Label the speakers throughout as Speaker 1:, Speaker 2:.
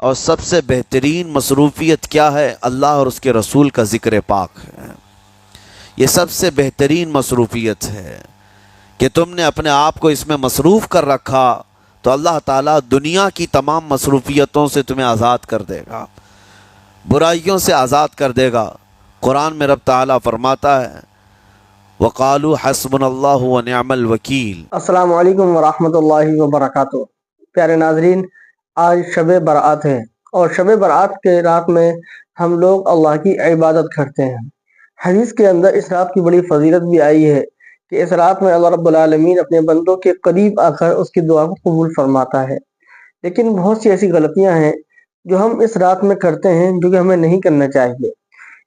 Speaker 1: اور سب سے بہترین مصروفیت کیا ہے؟ اللہ اور اس کے رسول کا ذکر پاک ہے۔ یہ سب سے بہترین مصروفیت ہے کہ تم نے اپنے آپ کو اس میں مصروف کر رکھا تو اللہ تعالیٰ دنیا کی تمام مصروفیتوں سے تمہیں آزاد کر دے گا، برائیوں سے آزاد کر دے گا۔ قرآن میں رب تعالیٰ فرماتا ہے وَقَالُوا حَسْبُنَا اللَّهُ وَنِعْمَ الْوَكِيلُ۔
Speaker 2: السلام علیکم ورحمۃ اللہ وبرکاتہ۔ پیارے ناظرین، آج شب برات ہے اور شب برات کے رات میں ہم لوگ اللہ کی عبادت کرتے ہیں۔ حدیث کے اندر اس رات کی بڑی فضیلت بھی آئی ہے کہ اس رات میں اللہ رب العالمین اپنے بندوں کے قریب آ کر اس کی دعا کو قبول فرماتا ہے۔ لیکن بہت سی ایسی غلطیاں ہیں جو ہم اس رات میں کرتے ہیں جو کہ ہمیں نہیں کرنا چاہیے۔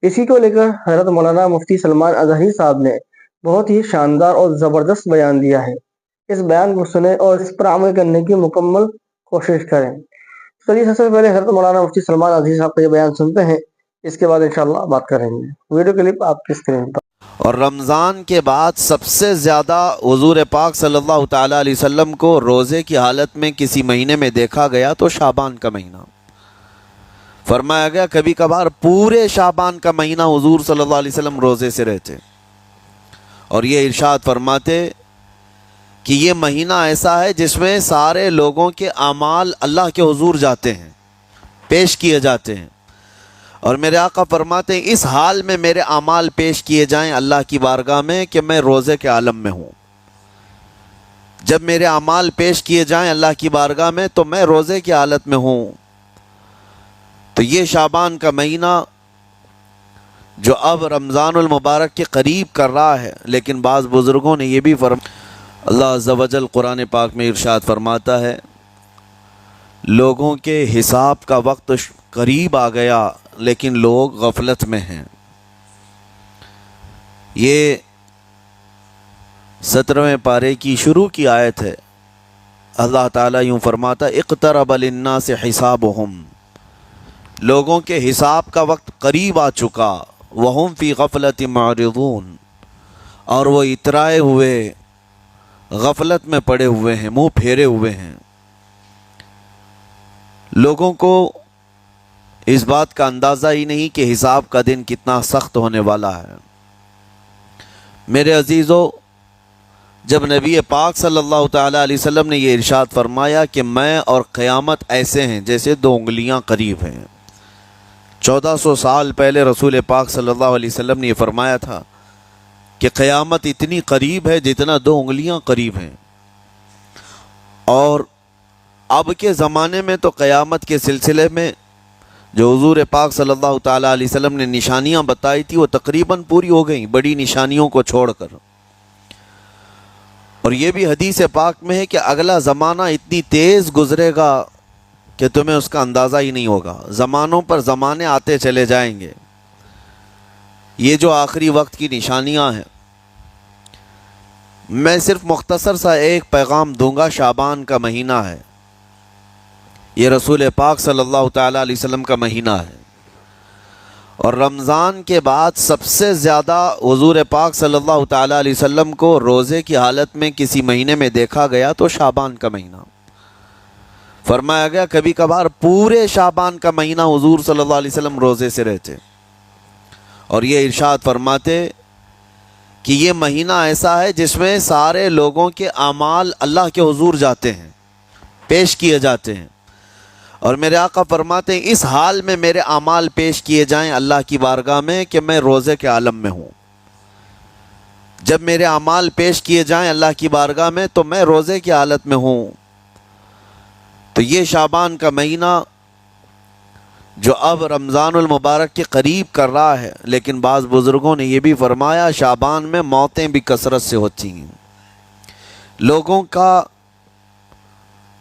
Speaker 2: اسی کو لے کر حضرت مولانا مفتی سلمان اظہری صاحب نے بہت ہی شاندار اور زبردست بیان دیا ہے۔ اس بیان کو سنیں اور اس پر عمل کرنے کی مکمل کوشش کریں۔ چلیے سب سے پہلے حضرت مولانا مفتی سلمان اظہری صاحب کا یہ بیان سنتے ہیں، اس کے بعد انشاءاللہ بات کریں گے۔ ویڈیو کلپ آپ کی اسکرین پر۔
Speaker 1: اور رمضان کے بعد سب سے زیادہ حضور پاک صلی اللہ تعالیٰ علیہ وسلم کو روزے کی حالت میں کسی مہینے میں دیکھا گیا تو شعبان کا مہینہ فرمایا گیا۔ کبھی کبھار پورے شعبان کا مہینہ حضور صلی اللہ علیہ وسلم روزے سے رہتے اور یہ ارشاد فرماتے کہ یہ مہینہ ایسا ہے جس میں سارے لوگوں کے اعمال اللہ کے حضور جاتے ہیں، پیش کیے جاتے ہیں، اور میرے آقا فرماتے ہیں اس حال میں میرے اعمال پیش کیے جائیں اللہ کی بارگاہ میں کہ میں روزے کے عالم میں ہوں۔ جب میرے اعمال پیش کیے جائیں اللہ کی بارگاہ میں تو میں روزے کی حالت میں ہوں۔ تو یہ شعبان کا مہینہ جو اب رمضان المبارک کے قریب کر رہا ہے، لیکن بعض بزرگوں نے یہ بھی اللہ عز و جل قرآن پاک میں ارشاد فرماتا ہے لوگوں کے حساب کا وقت قریب آ گیا لیکن لوگ غفلت میں ہیں۔ یہ 17ویں پارے کی شروع کی آیت ہے۔ اللہ تعالیٰ یوں فرماتا اقترب للناس حسابہم، لوگوں کے حساب کا وقت قریب آ چکا، وہم فی غفلت معرضون، اور وہ اترائے ہوئے غفلت میں پڑے ہوئے ہیں، منہ پھیرے ہوئے ہیں۔ لوگوں کو اس بات کا اندازہ ہی نہیں کہ حساب کا دن کتنا سخت ہونے والا ہے۔ میرے عزیزو، جب نبی پاک صلی اللہ تعالیٰ علیہ وسلم نے یہ ارشاد فرمایا کہ میں اور قیامت ایسے ہیں جیسے دو انگلیاں قریب ہیں، 1400 سال پہلے رسول پاک صلی اللہ علیہ وسلم نے یہ فرمایا تھا کہ قیامت اتنی قریب ہے جتنا دو انگلیاں قریب ہیں۔ اور اب کے زمانے میں تو قیامت کے سلسلے میں جو حضور پاک صلی اللہ تعالیٰ علیہ وسلم نے نشانیاں بتائی تھی وہ تقریباً پوری ہو گئیں، بڑی نشانیوں کو چھوڑ کر۔ اور یہ بھی حدیث پاک میں ہے کہ اگلا زمانہ اتنی تیز گزرے گا کہ تمہیں اس کا اندازہ ہی نہیں ہوگا۔ زمانوں پر زمانے آتے چلے جائیں گے۔ یہ جو آخری وقت کی نشانیاں ہیں، میں صرف مختصر سا ایک پیغام دوں گا۔ شعبان کا مہینہ ہے، یہ رسول پاک صلی اللہ تعالیٰ علیہ وسلم کا مہینہ ہے، اور رمضان کے بعد سب سے زیادہ حضور پاک صلی اللہ تعالیٰ علیہ وسلم کو روزے کی حالت میں کسی مہینے میں دیکھا گیا تو شعبان کا مہینہ فرمایا گیا۔ کبھی کبھار پورے شعبان کا مہینہ حضور صلی اللہ علیہ وسلم روزے سے رہتے اور یہ ارشاد فرماتے کہ یہ مہینہ ایسا ہے جس میں سارے لوگوں کے اعمال اللہ کے حضور جاتے ہیں، پیش کیے جاتے ہیں، اور میرے آقا فرماتے ہیں اس حال میں میرے اعمال پیش کیے جائیں اللہ کی بارگاہ میں کہ میں روزے کے عالم میں ہوں۔ جب میرے اعمال پیش کیے جائیں اللہ کی بارگاہ میں تو میں روزے کی حالت میں ہوں۔ تو یہ شعبان کا مہینہ جو اب رمضان المبارک کے قریب کر رہا ہے، لیکن بعض بزرگوں نے یہ بھی فرمایا شعبان میں موتیں بھی کثرت سے ہوتی ہیں۔ لوگوں کا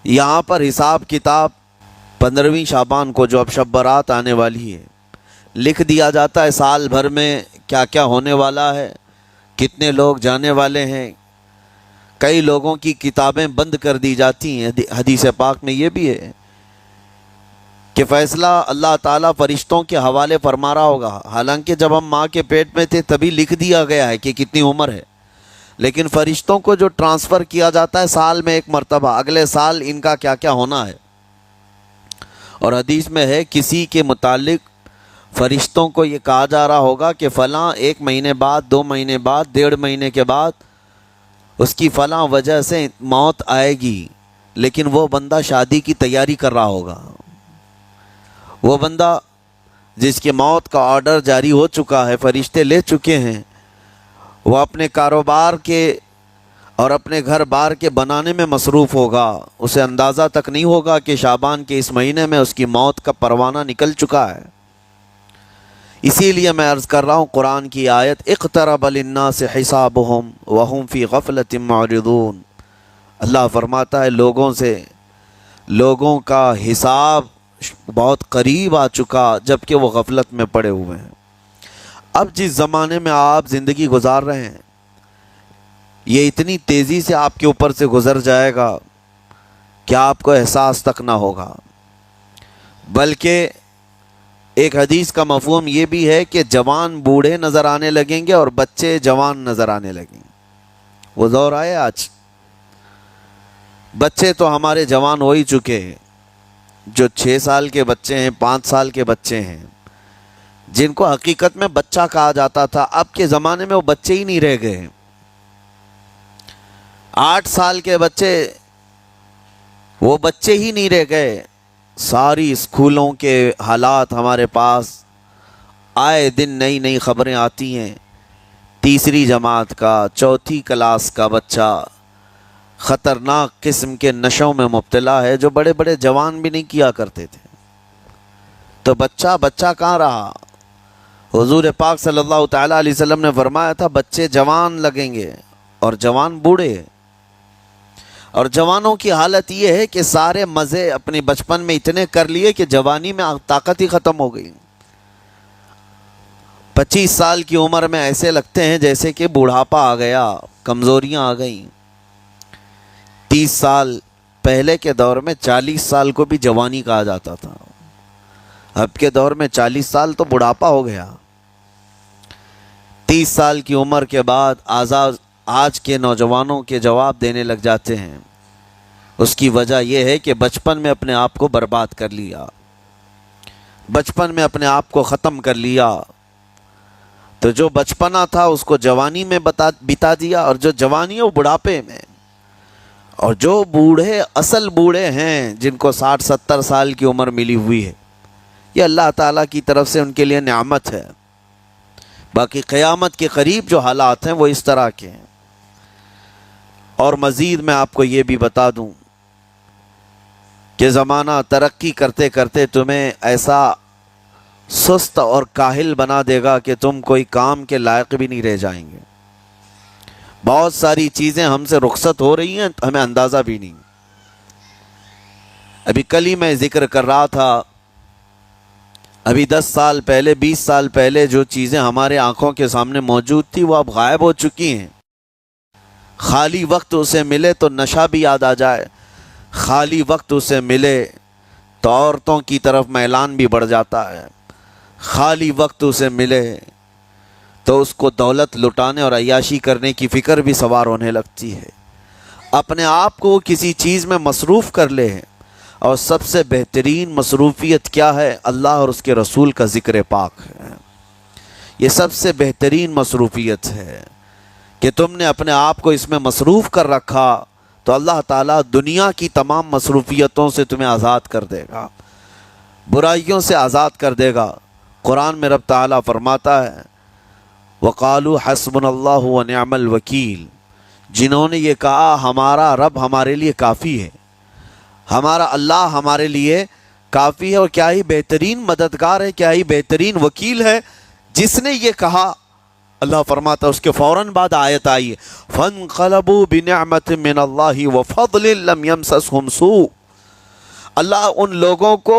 Speaker 1: یہاں پر حساب کتاب 15ویں شعبان کو جو اب شب برات آنے والی ہے لکھ دیا جاتا ہے، سال بھر میں کیا کیا ہونے والا ہے، کتنے لوگ جانے والے ہیں۔ کئی لوگوں کی کتابیں بند کر دی جاتی ہیں۔ حدیث پاک میں یہ بھی ہے کہ فیصلہ اللہ تعالیٰ فرشتوں کے حوالے فرما رہا ہوگا، حالانکہ جب ہم ماں کے پیٹ میں تھے تبھی لکھ دیا گیا ہے کہ کتنی عمر ہے، لیکن فرشتوں کو جو ٹرانسفر کیا جاتا ہے سال میں ایک مرتبہ، اگلے سال ان کا کیا کیا ہونا ہے، اور حدیث میں ہے کسی کے متعلق فرشتوں کو یہ کہا جا رہا ہوگا کہ فلاں 1 مہینے بعد، 2 مہینے بعد، 1.5 مہینے کے بعد اس کی فلاں وجہ سے موت آئے گی، لیکن وہ بندہ شادی کی تیاری کر رہا ہوگا، وہ بندہ جس کی موت کا آرڈر جاری ہو چکا ہے، فرشتے لے چکے ہیں، وہ اپنے کاروبار کے اور اپنے گھر بار کے بنانے میں مصروف ہوگا، اسے اندازہ تک نہیں ہوگا کہ شعبان کے اس مہینے میں اس کی موت کا پروانہ نکل چکا ہے۔ اسی لیے میں عرض کر رہا ہوں قرآن کی آیت اقترب للناس حسابهم وهم فی غفلۃ معرضون، اللہ فرماتا ہے لوگوں کا حساب بہت قریب آ چکا جبکہ وہ غفلت میں پڑے ہوئے ہیں۔ اب جس زمانے میں آپ زندگی گزار رہے ہیں یہ اتنی تیزی سے آپ کے اوپر سے گزر جائے گا کہ آپ کو احساس تک نہ ہوگا، بلکہ ایک حدیث کا مفہوم یہ بھی ہے کہ جوان بوڑھے نظر آنے لگیں گے اور بچے جوان نظر آنے لگیں گے۔ وہ دور آئے آج، بچے تو ہمارے جوان ہو ہی چکے ہیں، جو 6 سال کے بچے ہیں، 5 سال کے بچے ہیں، جن کو حقیقت میں بچہ کہا جاتا تھا، اب کے زمانے میں وہ بچے ہی نہیں رہ گئے۔ 8 سال کے بچے وہ بچے ہی نہیں رہ گئے۔ ساری اسکولوں کے حالات ہمارے پاس آئے دن نئی خبریں آتی ہیں، 3ری جماعت کا، 4تھی کلاس کا بچہ خطرناک قسم کے نشوں میں مبتلا ہے جو بڑے بڑے جوان بھی نہیں کیا کرتے تھے۔ تو بچہ کہاں رہا؟ حضور پاک صلی اللہ تعالیٰ علیہ وسلم نے فرمایا تھا بچے جوان لگیں گے اور جوان بوڑھے، اور جوانوں کی حالت یہ ہے کہ سارے مزے اپنے بچپن میں اتنے کر لیے کہ جوانی میں طاقت ہی ختم ہو گئی۔ 25 سال کی عمر میں ایسے لگتے ہیں جیسے کہ بوڑھاپا آ گیا، کمزوریاں آ گئیں۔ 30 سال پہلے کے دور میں 40 سال کو بھی جوانی کہا جاتا تھا، اب کے دور میں 40 سال تو بڑھاپا ہو گیا۔ 30 سال کی عمر کے بعد آج کے نوجوانوں کے جواب دینے لگ جاتے ہیں۔ اس کی وجہ یہ ہے کہ بچپن میں اپنے آپ کو برباد کر لیا، بچپن میں اپنے آپ کو ختم کر لیا، تو جو بچپنا تھا اس کو جوانی میں بتا دیا، اور جو جوانی ہے وہ بڑھاپے میں، اور جو بوڑھے اصل بوڑھے ہیں جن کو 60-70 سال کی عمر ملی ہوئی ہے، یہ اللہ تعالیٰ کی طرف سے ان کے لیے نعمت ہے۔ باقی قیامت کے قریب جو حالات ہیں وہ اس طرح کے ہیں۔ اور مزید میں آپ کو یہ بھی بتا دوں کہ زمانہ ترقی کرتے کرتے تمہیں ایسا سست اور کاہل بنا دے گا کہ تم کوئی کام کے لائق بھی نہیں رہ جائیں گے۔ بہت ساری چیزیں ہم سے رخصت ہو رہی ہیں، ہمیں اندازہ بھی نہیں۔ ابھی کل ہی میں ذکر کر رہا تھا، ابھی 10 سال پہلے، 20 سال پہلے جو چیزیں ہمارے آنکھوں کے سامنے موجود تھی وہ اب غائب ہو چکی ہیں۔ خالی وقت اسے ملے تو نشہ بھی یاد آ جائے، خالی وقت اسے ملے تو عورتوں کی طرف میلان بھی بڑھ جاتا ہے، خالی وقت اسے ملے تو اس کو دولت لٹانے اور عیاشی کرنے کی فکر بھی سوار ہونے لگتی ہے۔ اپنے آپ کو کسی چیز میں مصروف کر لے، اور سب سے بہترین مصروفیت کیا ہے؟ اللہ اور اس کے رسول کا ذکر پاک ہے۔ یہ سب سے بہترین مصروفیت ہے کہ تم نے اپنے آپ کو اس میں مصروف کر رکھا تو اللہ تعالیٰ دنیا کی تمام مصروفیتوں سے تمہیں آزاد کر دے گا، برائیوں سے آزاد کر دے گا۔ قرآن میں رب تعالیٰ فرماتا ہے وَقَالُوا حَسْبُنَا اللَّهُ وَنِعْمَ الْوَكِيلُ، جنہوں نے یہ کہا ہمارا رب ہمارے لیے کافی ہے، ہمارا اللہ ہمارے لیے کافی ہے، اور کیا ہی بہترین مددگار ہے، کیا ہی بہترین وکیل ہے جس نے یہ کہا۔ اللہ فرماتا ہے اس کے فوراً بعد آیت آئی ہے فَانْقَلَبُوا بِنِعْمَةٍ مِّنَ اللَّهِ وَفَضْلٍ لَمْ يَمْسَسْهُمْ سُوءٌ، اللہ ان لوگوں کو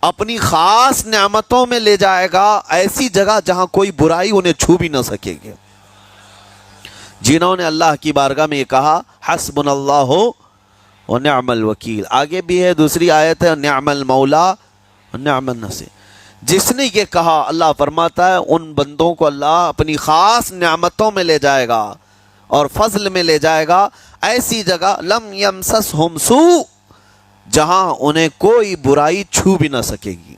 Speaker 1: اپنی خاص نعمتوں میں لے جائے گا، ایسی جگہ جہاں کوئی برائی انہیں چھو بھی نہ سکے گے۔ جنہوں نے اللہ کی بارگاہ میں یہ کہا حسبنا اللہ ونعم الوکیل، آگے بھی ہے دوسری آیت ہے نعم المولا ونعم النصیر، جس نے یہ کہا اللہ فرماتا ہے ان بندوں کو اللہ اپنی خاص نعمتوں میں لے جائے گا اور فضل میں لے جائے گا، ایسی جگہ لم یمسسہم سوء، جہاں انہیں کوئی برائی چھو بھی نہ سکے گی،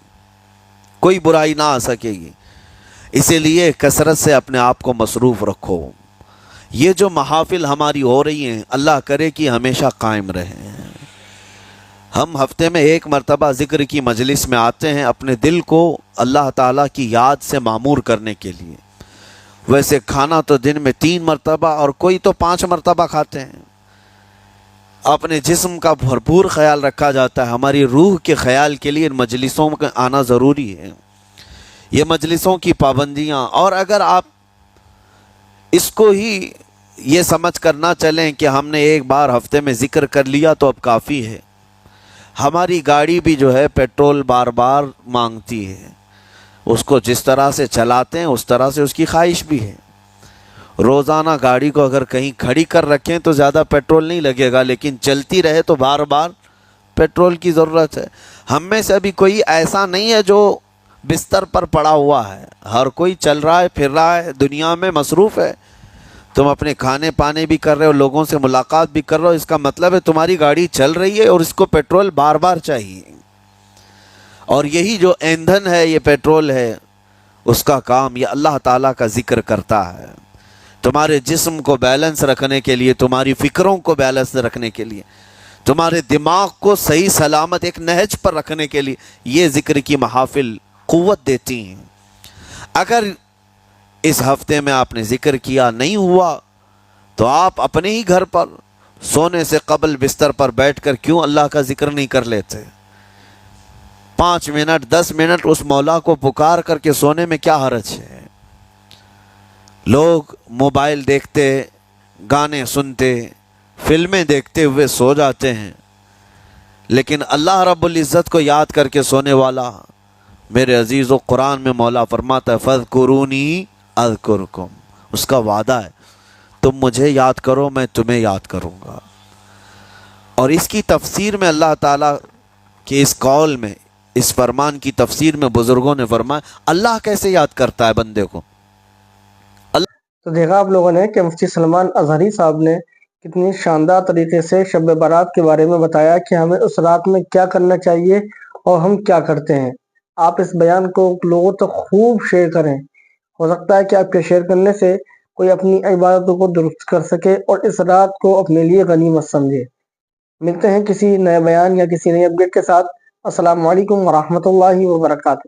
Speaker 1: کوئی برائی نہ آ سکے گی۔ اسی لیے کثرت سے اپنے آپ کو مصروف رکھو۔ یہ جو محافل ہماری ہو رہی ہیں اللہ کرے کہ ہمیشہ قائم رہیں۔ ہم ہفتے میں ایک مرتبہ ذکر کی مجلس میں آتے ہیں اپنے دل کو اللہ تعالیٰ کی یاد سے معمور کرنے کے لیے۔ ویسے کھانا تو دن میں 3 مرتبہ اور کوئی تو 5 مرتبہ کھاتے ہیں۔ اپنے جسم کا بھرپور خیال رکھا جاتا ہے۔ ہماری روح کے خیال کے لیے ان مجلسوں میں آنا ضروری ہے۔ یہ مجلسوں کی پابندیاں، اور اگر آپ اس کو ہی یہ سمجھ کر نہ چلیں کہ ہم نے ایک بار ہفتے میں ذکر کر لیا تو اب کافی ہے۔ ہماری گاڑی بھی جو ہے پیٹرول بار بار مانگتی ہے، اس کو جس طرح سے چلاتے ہیں اس طرح سے اس کی خواہش بھی ہے۔ روزانہ گاڑی کو اگر کہیں کھڑی کر رکھیں تو زیادہ پیٹرول نہیں لگے گا، لیکن چلتی رہے تو بار بار پیٹرول کی ضرورت ہے۔ ہم میں سے ابھی کوئی ایسا نہیں ہے جو بستر پر پڑا ہوا ہے، ہر کوئی چل رہا ہے، پھر رہا ہے، دنیا میں مصروف ہے۔ تم اپنے کھانے پانے بھی کر رہے ہو، لوگوں سے ملاقات بھی کر رہے ہو، اس کا مطلب ہے تمہاری گاڑی چل رہی ہے اور اس کو پیٹرول بار بار چاہیے۔ اور یہی جو ایندھن ہے، یہ پیٹرول ہے، اس کا کام یہ اللہ تعالیٰ کا ذکر کرتا ہے۔ تمہارے جسم کو بیلنس رکھنے کے لیے، تمہاری فکروں کو بیلنس رکھنے کے لیے، تمہارے دماغ کو صحیح سلامت ایک نہج پر رکھنے کے لیے یہ ذکر کی محافل قوت دیتی ہیں۔ اگر اس ہفتے میں آپ نے ذکر کیا نہیں ہوا تو آپ اپنے ہی گھر پر سونے سے قبل بستر پر بیٹھ کر کیوں اللہ کا ذکر نہیں کر لیتے؟ 5 منٹ 10 منٹ اس مولا کو پکار کر کے سونے میں کیا حرج ہے؟ لوگ موبائل دیکھتے، گانے سنتے، فلمیں دیکھتے ہوئے سو جاتے ہیں، لیکن اللہ رب العزت کو یاد کر کے سونے والا، میرے عزیزو، قرآن میں مولا فرماتا ہے فَاذْكُرُونِي اذکرکم، اس کا وعدہ ہے تم مجھے یاد کرو میں تمہیں یاد کروں گا۔ اور اس کی تفسیر میں اللہ تعالیٰ کے اس قول میں، اس فرمان کی تفسیر میں بزرگوں نے فرمایا اللہ کیسے یاد کرتا ہے بندے کو۔
Speaker 2: تو دیکھا آپ لوگوں نے کہ مفتی سلمان اظہری صاحب نے کتنی شاندار طریقے سے شب برات کے بارے میں بتایا کہ ہمیں اس رات میں کیا کرنا چاہیے اور ہم کیا کرتے ہیں۔ آپ اس بیان کو لوگوں تک خوب شیئر کریں، ہو سکتا ہے کہ آپ کے شیئر کرنے سے کوئی اپنی عبادتوں کو درست کر سکے اور اس رات کو اپنے لیے غنیمت سمجھے۔ ملتے ہیں کسی نئے بیان یا کسی نئے اپڈیٹ کے ساتھ۔ السلام علیکم ورحمۃ اللہ وبرکاتہ۔